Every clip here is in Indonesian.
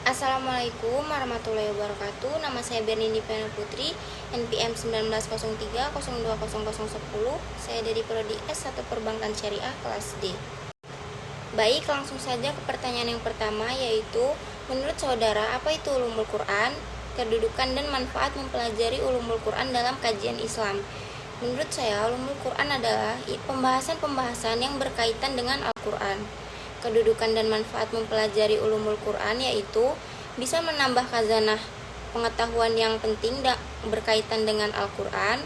Assalamualaikum warahmatullahi wabarakatuh. Nama saya Bernindi Pena Putri, NPM 1903020010. Saya dari Prodi S1 Perbankan Syariah kelas D. Baik, langsung saja ke pertanyaan yang pertama, yaitu menurut saudara apa itu ulumul Quran? Kedudukan dan manfaat mempelajari ulumul Quran dalam kajian Islam. Menurut saya, ulumul Quran adalah pembahasan-pembahasan yang berkaitan dengan Al-Quran. Kedudukan dan manfaat mempelajari ulumul Quran yaitu bisa menambah khazanah pengetahuan yang penting berkaitan dengan Al-Quran.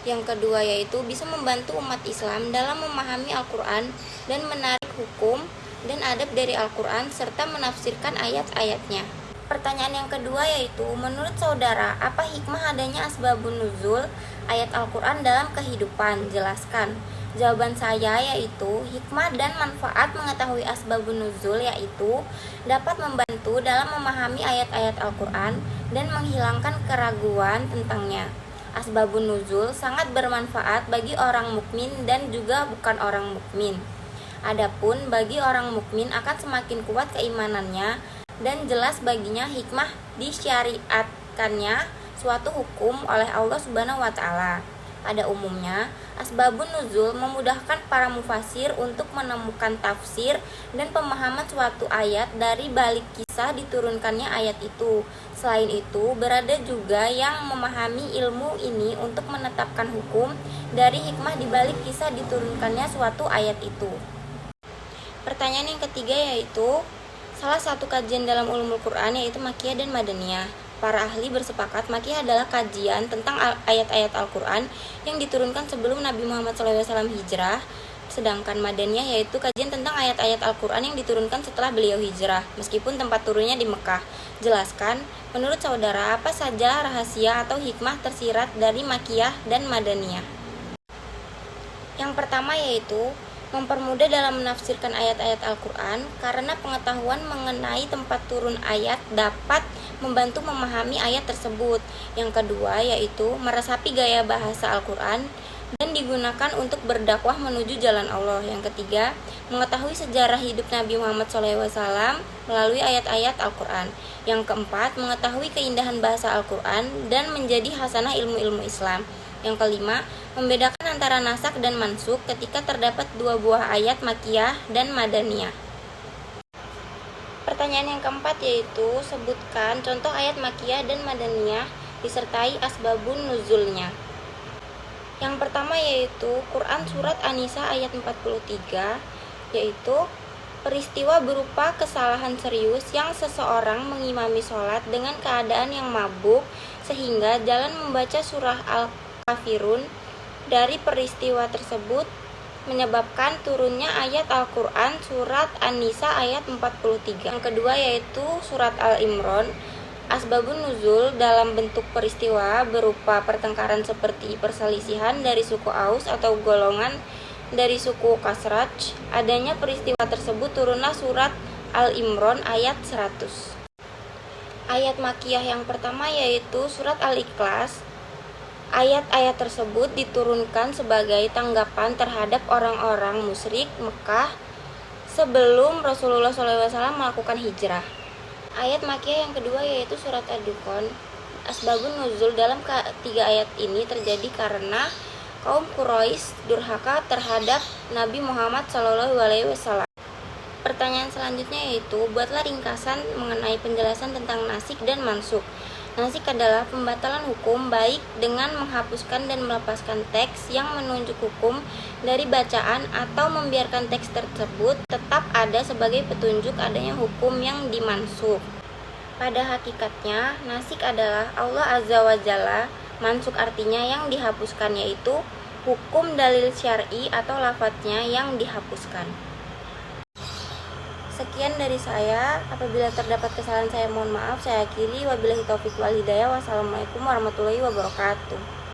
Yang kedua yaitu bisa membantu umat Islam dalam memahami Al-Quran dan menarik hukum dan adab dari Al-Quran serta menafsirkan ayat-ayatnya. Pertanyaan yang kedua yaitu menurut saudara apa hikmah adanya asbabun nuzul ayat Al-Quran dalam kehidupan? Jelaskan. Jawaban saya yaitu hikmah dan manfaat mengetahui asbabun nuzul yaitu dapat membantu dalam memahami ayat-ayat Al-Quran dan menghilangkan keraguan tentangnya. Asbabun nuzul sangat bermanfaat bagi orang mukmin dan juga bukan orang mukmin. Adapun bagi orang mukmin akan semakin kuat keimanannya dan jelas baginya hikmah disyariatkannya suatu hukum oleh Allah Subhanahu wa taala. Pada umumnya, asbabun nuzul memudahkan para mufasir untuk menemukan tafsir dan pemahaman suatu ayat dari balik kisah diturunkannya ayat itu. Selain itu, berada juga yang memahami ilmu ini untuk menetapkan hukum dari hikmah di balik kisah diturunkannya suatu ayat itu. Pertanyaan yang ketiga yaitu salah satu kajian dalam ulumul Quran yaitu Makkiyah dan Madaniyah. Para ahli bersepakat Makkiyah adalah kajian tentang ayat-ayat Al-Quran yang diturunkan sebelum Nabi Muhammad SAW hijrah, sedangkan Madaniyah yaitu kajian tentang ayat-ayat Al-Quran yang diturunkan setelah beliau hijrah, meskipun tempat turunnya di Mekah. Jelaskan, menurut saudara apa saja rahasia atau hikmah tersirat dari Makkiyah dan Madaniyah? Yang pertama yaitu mempermudah dalam menafsirkan ayat-ayat Al-Quran karena pengetahuan mengenai tempat turun ayat dapat membantu memahami ayat tersebut. Yang kedua yaitu meresapi gaya bahasa Al-Quran dan digunakan untuk berdakwah menuju jalan Allah. Yang ketiga, mengetahui sejarah hidup Nabi Muhammad SAW melalui ayat-ayat Al-Quran. Yang keempat, mengetahui keindahan bahasa Al-Quran dan menjadi hasanah ilmu-ilmu Islam. Yang kelima, membedakan antara nasak dan mansuk ketika terdapat dua buah ayat Makkiyah dan Madaniyah. Pertanyaan yang keempat yaitu sebutkan contoh ayat Makkiyah dan Madaniyah disertai asbabun nuzulnya. Yang pertama yaitu Quran Surat An-Nisa ayat 43, yaitu peristiwa berupa kesalahan serius yang seseorang mengimami sholat dengan keadaan yang mabuk sehingga jalan membaca surah Al-Kafirun. Dari peristiwa tersebut menyebabkan turunnya ayat Al-Quran Surat An-Nisa ayat 43. Yang kedua yaitu Surat Al-Imran. Asbabun nuzul dalam bentuk peristiwa berupa pertengkaran seperti perselisihan dari suku Aus atau golongan dari suku Khazraj. Adanya peristiwa tersebut turunlah Surat Al-Imran ayat 100. Ayat Makkiyah yang pertama yaitu Surat Al-Ikhlas. Ayat-ayat tersebut diturunkan sebagai tanggapan terhadap orang-orang musyrik Mekah sebelum Rasulullah SAW melakukan hijrah. Ayat Makkiyah yang kedua yaitu Surat Ad-Dukhan. Asbabun nuzul dalam ketiga ayat ini terjadi karena kaum Quraisy durhaka terhadap Nabi Muhammad SAW. Pertanyaan selanjutnya yaitu buatlah ringkasan mengenai penjelasan tentang nasik dan mansuk. Nasik adalah pembatalan hukum baik dengan menghapuskan dan melepaskan teks yang menunjuk hukum dari bacaan atau membiarkan teks tersebut tetap ada sebagai petunjuk adanya hukum yang dimansuk. Pada hakikatnya, nasik adalah Allah Azza wa Jalla, mansuk artinya yang dihapuskan yaitu hukum dalil syar'i atau lafadznya yang dihapuskan. Sekian dari saya. Apabila terdapat kesalahan saya mohon maaf. Saya akhiri. Wabillahi taufiq wal hidayah. Wassalamualaikum warahmatullahi wabarakatuh.